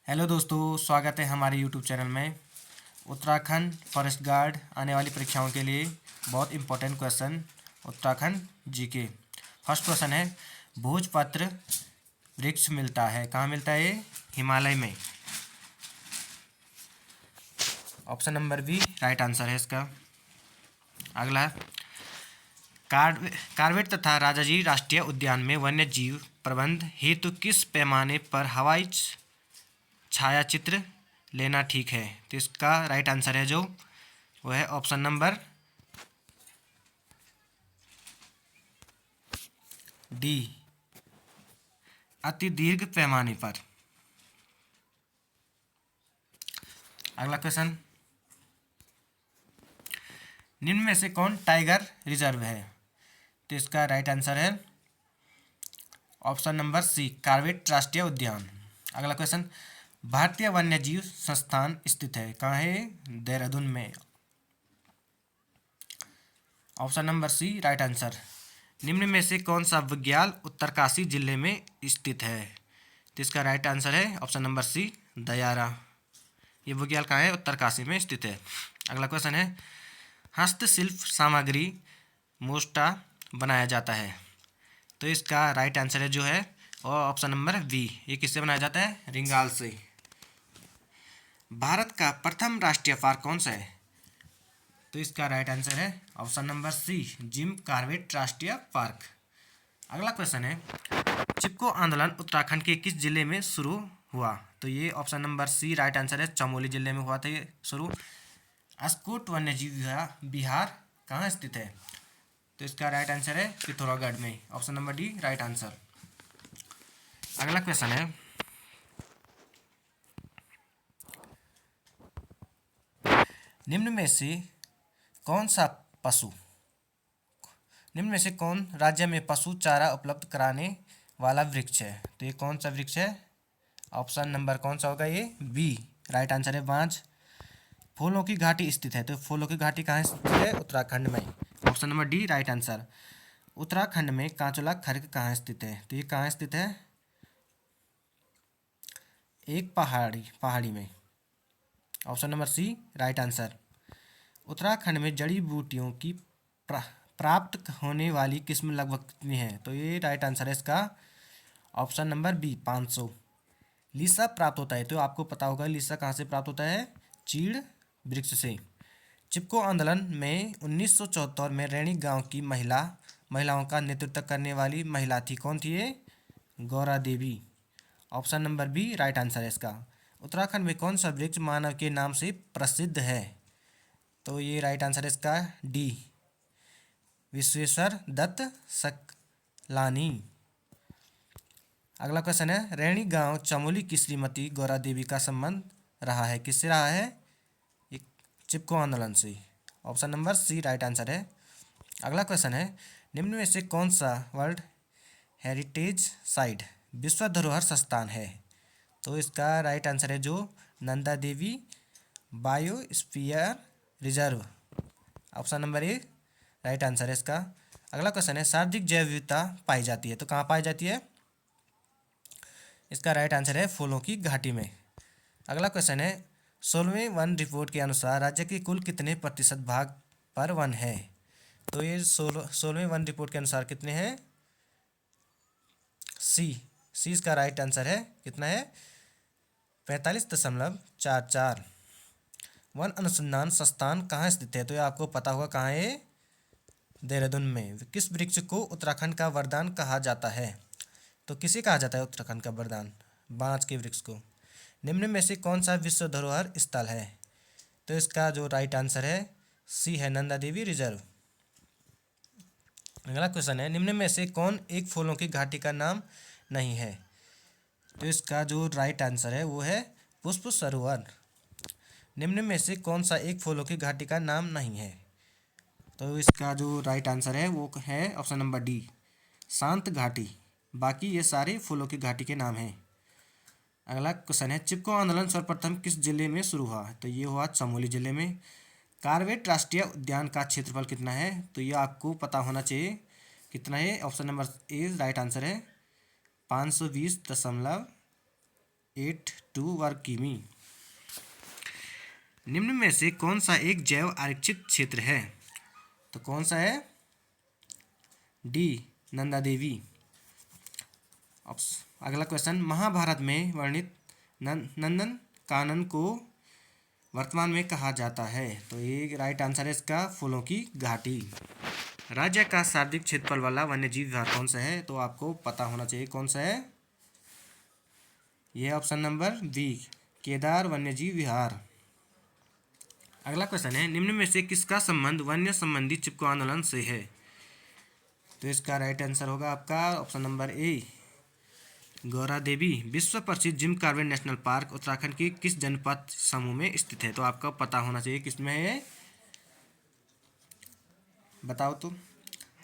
Hello दोस्तों, स्वागत है हमारे यूट्यूब चैनल में। उत्तराखंड फॉरेस्ट गार्ड आने वाली परीक्षाओं के लिए बहुत important question Uttarakhand GK. First question है, भोजपत्र वृक्ष मिलता है कहाँ मिलता है? हिमालय में। Option number B right answer है इसका। अगला, कार्बेट तथा राजाजी राष्ट्रीय उद्यान में वन्य जीव प्रबंध हेतु किस पैमाने पर हवाई छायाचित्र लेना ठीक है? तो इसका राइट आंसर है जो वो है ऑप्शन नंबर डी, अति दीर्घ पैमाने पर। अगला क्वेश्चन, निम्न में से कौन टाइगर रिजर्व है? तो इसका राइट आंसर है ऑप्शन नंबर सी, कार्बेट राष्ट्रीय उद्यान। अगला क्वेश्चन, भारतीय वन्यजीव संस्थान स्थित है कहाँ है? देहरादून में। Option number C right answer. निम्न में से कौन सा बुग्याल उत्तरकाशी जिले में स्थित है? तो इसका राइट आंसर है ऑप्शन नंबर सी, दयारा। ये बुग्याल कहाँ है? उत्तरकाशी में स्थित है। अगला क्वेश्चन है, हस्तशिल्प सामग्री मोस्टा बनाया जाता है। तो इसका राइट आंसर है जो है और ऑप्शन नंबर बी। ये किससे बनाया जाता है? रिंगाल से। भारत का प्रथम राष्ट्रीय पार्क कौन सा है? तो इसका राइट आंसर है option number C, Jim Corbett राष्ट्रीय पार्क। अगला क्वेश्चन है, चिपको आंदोलन उत्तराखंड के किस जिले में शुरू हुआ? तो ये option number C right answer है, चमोली जिले में हुआ था ये शुरू। अस्कोट वन्यजीव बिहार कहाँ स्थित है? तो इसका राइट आंसर है पिथौरागढ़ में। Option number D right answer. अगला क्वेश्चन है, निम्न में से कौन सा पशु निम्न में से कौन राज्य में पशु चारा उपलब्ध कराने वाला वृक्ष है? तो ये कौन सा वृक्ष है? ऑप्शन नंबर कौन सा होगा? ये बी राइट आंसर है, बांज। फूलों की घाटी स्थित है। तो फूलों की घाटी कहाँ स्थित है? उत्तराखंड में। Option number D right answer. Uttarakhand में कांचोला खर्क कहाँ स्थित है? तो ये कहाँ स्थित है? एक पहाड़ी में। Option number C right answer. Uttarakhand में जड़ी बूटियों की प्राप्त होने वाली किस्म लगभग कितनी है? तो ये राइट आंसर है इसका ऑप्शन नंबर बी, 500। लीसा प्राप्त होता है, तो आपको पता होगा लीसा कहाँ से प्राप्त होता है? चीड़ वृक्ष से। चिपको आंदोलन में 1974 में रैणी गांव की महिलाओं का नेतृत्व करने वाली महिला थी, कौन थी ये? Gaura Devi. Option number B right answer है इसका। उत्तराखंड में कौन सा वृक्ष मानव के नाम से प्रसिद्ध है? तो ये राइट आंसर है इसका डी, विश्वेश्वर दत्त सकलानी। अगला क्वेश्चन है, रैणी गांव चमोली की श्रीमती गौरा देवी का संबंध रहा है, किससे रहा है? चिपको आंदोलन से। Option number C right answer है। अगला क्वेश्चन है, निम्न में से कौन सा वर्ल्ड हेरिटेज साइट विश्व धरोहर संस्थान है? तो इसका राइट आंसर है जो Nanda Devi biosphere reserve. Option number A right answer है इसका। अगला क्वेश्चन है, सर्वाधिक जैव विविधता पाई जाती है, तो कहाँ पाई जाती है? इसका राइट आंसर है फूलों की घाटी में। अगला क्वेश्चन है, 16वें वन रिपोर्ट के अनुसार राज्य के कुल कितने प्रतिशत भाग पर वन है? तो ये 16वें वन रिपोर्ट के अनुसार कितने हैं? सी इसका राइट आंसर है। कितना है? 45.44। वन अनुसंधान संस्थान कहाँ स्थित है? तो ये आपको पता होगा कहाँ है? देहरादून में। किस वृक्ष को उत्तराखंड का वरदान कहा जाता है? तो किसे कहा जाता है उत्तराखंड का वरदान? बांज के वृक्ष को। निम्न में से कौन सा विश्व धरोहर स्थल है? तो इसका जो राइट आंसर है सी है, नंदा देवी रिजर्व। अगला क्वेश्चन है, निम्न में से कौन एक फूलों की घाटी का नाम नहीं है? तो इसका जो राइट आंसर है वो है पुष्प सरोवर। निम्न में से कौन सा एक फूलों की घाटी का नाम नहीं है? तो इसका जो राइट आंसर है वो है ऑप्शन नंबर डी, शांत घाटी। बाकी ये सारे फूलों की घाटी के नाम हैं। अगला क्वेश्चन है, चिपको आंदोलन सर्वप्रथम किस जिले में शुरू हुआ? तो ये हुआ चमोली जिले में। कार्बेट राष्ट्रीय उद्यान का क्षेत्रफल कितना है? तो ये आपको पता होना चाहिए कितना है। Option number A right answer है, 520.5 0.82 वर्ग किमी। निम्न में से कौन सा एक जैव आरक्षित क्षेत्र है? तो कौन सा है? डी, नंदा देवी। अगला क्वेश्चन, महाभारत में वर्णित नंदन कानन को वर्तमान में कहा जाता है? तो ये राइट आंसर है इसका फूलों की घाटी। राज्य का सर्वाधिक क्षेत्रफल वाला वन्यजीव विहार कौन सा है? तो आपको पता होना चाहिए कौन सा है। यह ऑप्शन नंबर बी, केदार वन्यजीव विहार। अगला क्वेश्चन है, निम्न में से किसका संबंध वन्य संबंधी चिपको आंदोलन से है? तो इसका राइट आंसर होगा आपका ऑप्शन नंबर ए, गौरा देवी। विश्व प्रसिद्ध Jim Corbett national park Uttarakhand के किस जनपद समूह में स्थित है? तो आपको पता होना चाहिए किसमें है, बताओ तो।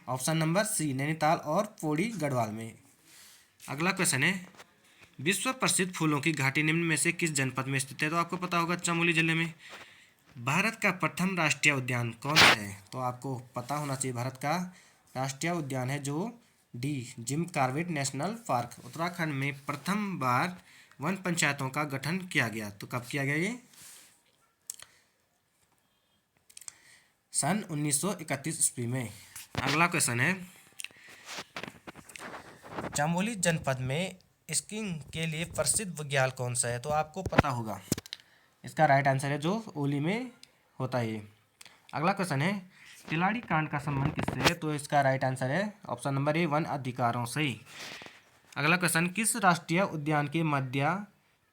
ऑप्शन नंबर सी, नैनीताल और पौड़ी गढ़वाल में। अगला क्वेश्चन है, विश्व प्रसिद्ध फूलों की घाटी निम्न में से किस जनपद में स्थित है? तो आपको पता होगा चमोली जिले में। भारत का प्रथम राष्ट्रीय उद्यान कौन सा है? तो आपको पता होना चाहिए भारत का राष्ट्रीय उद्यान है जो D, Jim Corbett national park. Uttarakhand में प्रथम बार वन पंचायतों का गठन किया गया। तो कब किया गया ये? सन 1931 ईस्वी में। अगला क्वेश्चन है, चमोली जनपद में स्कीइंग के लिए प्रसिद्ध बुग्याल कौन सा है? तो आपको पता होगा इसका राइट आंसर है जो ओली में होता है ये। अगला क्वेश्चन है, तिलाड़ी कांड का संबंध किससे है? तो इसका राइट आंसर है ऑप्शन नंबर ए, वन अधिकारों से। अगला क्वेश्चन, किस राष्ट्रीय उद्यान के मध्य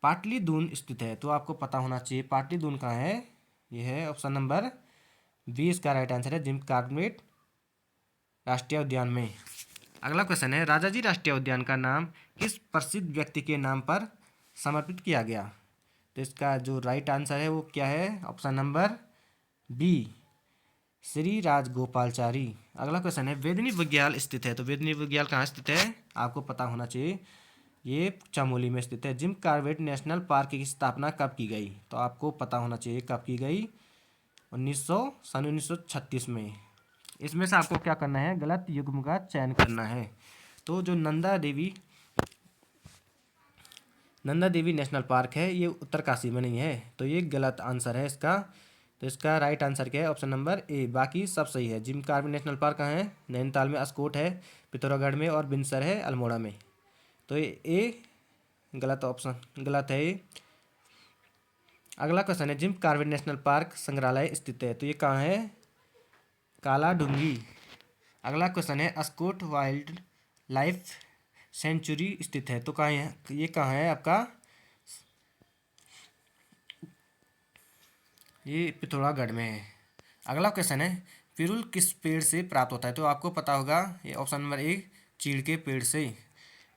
पाटलिदून स्थित है? तो आपको पता होना चाहिए पाटलिदून कहाँ है। यह है ऑप्शन नंबर बी, इसका राइट आंसर है जिम कॉर्बेट राष्ट्रीय उद्यान में। अगला क्वेश्चन है, राजाजी राष्ट्रीय उद्यान का नाम किस प्रसिद्ध व्यक्ति के नाम पर समर्पित किया गया? तो इसका जो राइट आंसर है वो क्या है? Option number B, Shri Rajagopalachari. अगला क्वेश्चन है, वेदनी बुग्याल स्थित है? तो वेदनी बुग्याल कहाँ स्थित है? आपको पता होना चाहिए ये चमोली में स्थित है। जिम कॉर्बेट नेशनल पार्क की स्थापना कब की गई? तो आपको पता होना चाहिए कब की गई। सन 1936 में। इसमें से आपको क्या करना है, गलत युग्म का चयन करना है। तो जो नंदा देवी नेशनल पार्क है ये उत्तरकाशी में नहीं है, तो ये गलत आंसर है इसका। तो इसका राइट आंसर क्या है? ऑप्शन नंबर ए, बाकी सब सही है। जिम कॉर्बेट नेशनल पार्क कहाँ है? नैनीताल में, अस्कोट है पिथौरागढ़ में और बिनसर है अल्मोड़ा में। तो ये ए गलत ऑप्शन, गलत है ये। अगला क्वेश्चन है, जिम कॉर्बेट नेशनल पार्क संग्रहालय स्थित है? तो ये कहाँ है? काला डूंगी। अगला क्वेश्चन है, अस्कोट वाइल्ड लाइफ सेंचुरी स्थित है? तो कहाँ है ये? कहाँ है आपका? ये पिथौरागढ़ में है। अगला क्वेश्चन है, पिरुल किस पेड़ से प्राप्त होता है? तो आपको पता होगा ये ऑप्शन नंबर ए, चीड़ के पेड़ से।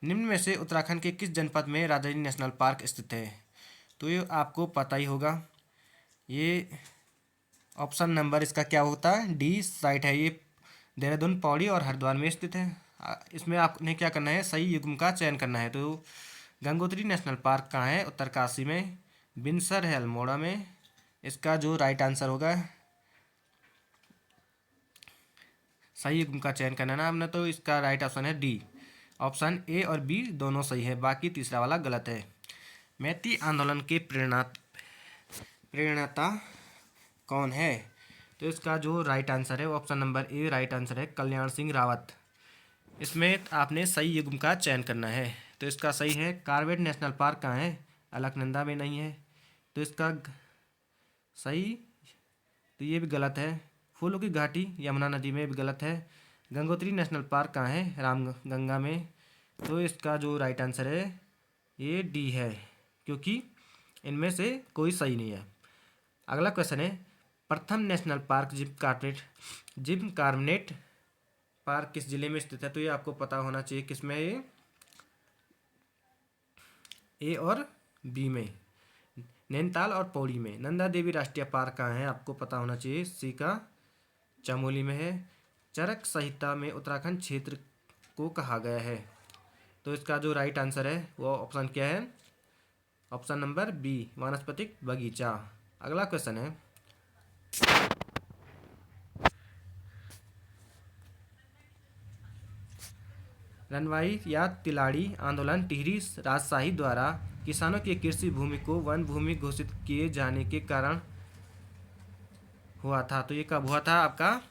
निम्न में से उत्तराखंड के किस जनपद में राजाजी नेशनल पार्क स्थित है? तो ये आपको पता ही होगा। ये ऑप्शन नंबर इसका क्या होता है? डी साइट है। ये देहरादून, पौड़ी और हरिद्वार में स्थित है। इसमें आपने क्या करना है, सही युग्म का चयन करना है। तो गंगोत्री नेशनल पार्क कहाँ है? उत्तरकाशी में। बिनसर है अल्मोड़ा में। इसका जो राइट आंसर होगा, सही युग्म का चयन करना है ना आपने, तो इसका राइट ऑप्शन है डी। ऑप्शन ए और बी दोनों सही है, बाकी तीसरा वाला गलत है। मैती आंदोलन के प्रेरणाता कौन है? तो इसका जो राइट आंसर है वो option number A right answer है, कल्याण सिंह रावत। इसमें आपने सही युग्म का चयन करना है। तो इसका सही है, कॉर्बेट नेशनल पार्क कहाँ है? अलकनंदा में नहीं है, तो इसका सही। तो ये भी गलत है। फूलों की घाटी यमुना नदी में भी गलत है। गंगोत्री नेशनल पार्क कहाँ है? रामगंगा में। तो इसका जो राइट आंसर है ये डी है, क्योंकि इनमें से कोई सही नहीं है। अगला क्वेश्चन है, प्रथम national park Jim Corbett park किस जिले में स्थित है? तो ये आपको पता होना चाहिए किसमें है ये, ए और बी में, नैनीताल और पौड़ी में। नंदा देवी राष्ट्रीय पार्क कहाँ है? आपको पता होना चाहिए, सी का चमोली में है। चरक संहिता में उत्तराखंड क्षेत्र को कहा गया है? तो इसका जो राइट आंसर है वो ऑप्शन क्या है? ऑप्शन नंबर बी, वानस्पतिक बगीचा। अगला क्वेश्चन है, रनवाई या तिलाड़ी आंदोलन टिहरी राजशाही द्वारा किसानों की कृषि भूमि को वन भूमि घोषित किए जाने के कारण हुआ था। तो ये कब हुआ था आपका?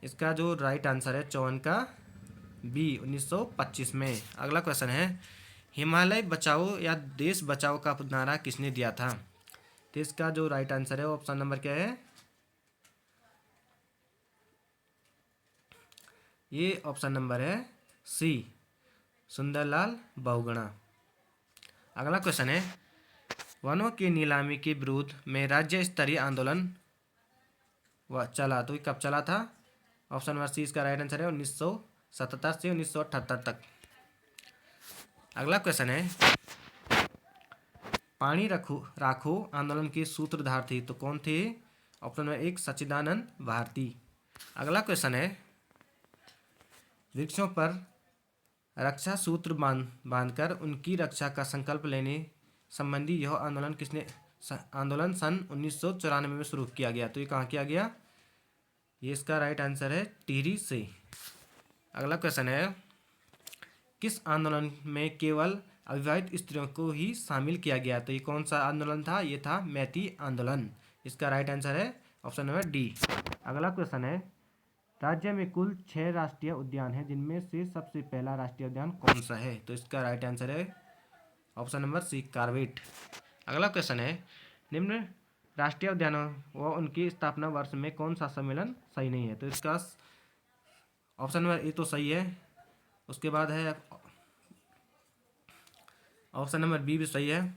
इसका जो राइट आंसर है 54 का बी 1925 में। अगला क्वेश्चन है, हिमालय बचाओ या देश बचाओ का नारा किसने दिया था? तो इसका जो राइट आंसर है ऑप्शन नंबर क्या है? ये ऑप्शन नंबर है सी, सुंदरलाल बहुगुणा। अगला क्वेश्चन है, वनों की नीलामी के विरोध में राज्य स्तरीय आंदोलन चला, तो कब चला था? ऑप्शन नंबर सी इसका राइट आंसर है 1977 से 1978 तक। अगला क्वेश्चन है, पानी राखो आंदोलन के सूत्रधार थे, तो कौन थे? ऑप्शन नंबर एक सच्चिदानंद भारती। अगला क्वेश्चन है, वृक्षों पर रक्षा सूत्र बांधकर उनकी रक्षा का संकल्प लेने संबंधी यह आंदोलन सन 1994 में शुरू किया गया। तो ये कहाँ किया गया? ये इसका राइट आंसर है टिहरी से। अगला क्वेश्चन है, किस आंदोलन में केवल अविवाहित स्त्रियों को ही शामिल किया गया? तो ये कौन सा आंदोलन था? ये था मैती आंदोलन। इसका राइट आंसर है ऑप्शन नंबर डी। अगला क्वेश्चन है, राज्य में कुल 6 राष्ट्रीय उद्यान हैं, जिनमें से सबसे पहला राष्ट्रीय उद्यान कौन सा है? तो इसका राइट आंसर है ऑप्शन नंबर सी, कॉर्बेट। अगला क्वेश्चन है, निम्न राष्ट्रीय उद्यानों व उनकी स्थापना वर्ष में कौन सा सम्मेलन सही नहीं है? तो इसका ऑप्शन नंबर ए तो सही है, उसके बाद है ऑप्शन नंबर बी भी सही है।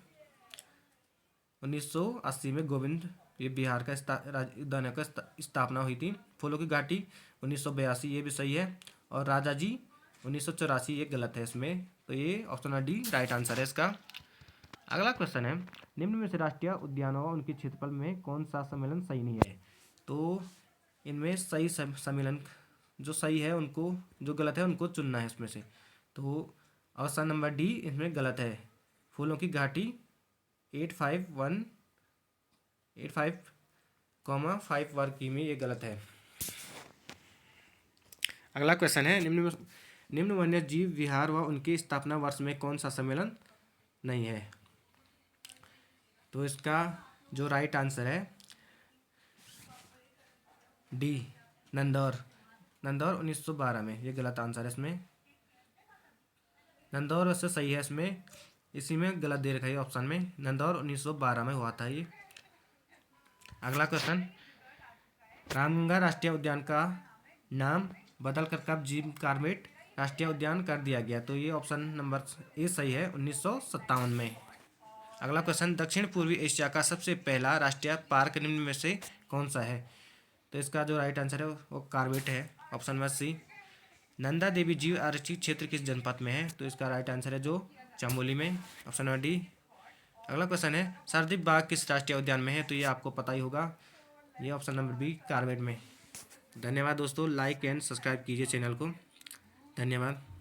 1980 में गोविंद ये बिहार का उद्यान का स्थापना हुई थी। फूलों की घाटी 1982 ये भी सही है, और राजा जी 1984 ये गलत है इसमें। तो ये option number D right answer है इसका। अगला क्वेश्चन है, निम्न में से राष्ट्रीय उद्यानों और उनके क्षेत्रफल में कौन सा सम्मेलन सही नहीं है? तो इनमें सही सम्मेलन जो सही है उनको, जो गलत है उनको चुनना है इसमें से। तो ऑप्शन नंबर डी इसमें गलत है। फूलों की घाटी 85185,5 वर्ग किमी, ये गलत है। अगला क्वेश्चन है, निम्न वन्य जीव विहार व उनकी स्थापना वर्ष में कौन सा सम्मेलन नहीं है? तो इसका जो राइट आंसर है डी, नंदौर 1912 में, ये गलत आंसर है इसमें। नंदौर वैसे सही है इसमें, इसी में गलत दे रखा है ऑप्शन में। नंदौर 1912 में हुआ था ये। अगला क्वेश्चन, रामगंगा राष्ट्रीय उद्यान का नाम बदलकर कब जिम कॉर्बेट राष्ट्रीय उद्यान कर दिया गया? तो ये ऑप्शन नंबर ए सही है, 1957 में। अगला क्वेश्चन, दक्षिण पूर्वी एशिया का सबसे पहला राष्ट्रीय पार्क निम्न में से कौन सा है? तो इसका जो राइट आंसर है वो कॉर्बेट है, ऑप्शन नंबर सी। नंदा देवी जीव आरक्षित क्षेत्र किस जनपद में है? तो इसका राइट आंसर है जो चमोली में, ऑप्शन नंबर डी। अगला क्वेश्चन है, सरदीप बाग किस राष्ट्रीय उद्यान में है? तो ये आपको पता ही होगा, ये ऑप्शन नंबर बी, कॉर्बेट में। धन्यवाद दोस्तों, लाइक एंड सब्सक्राइब कीजिए चैनल को। धन्यवाद।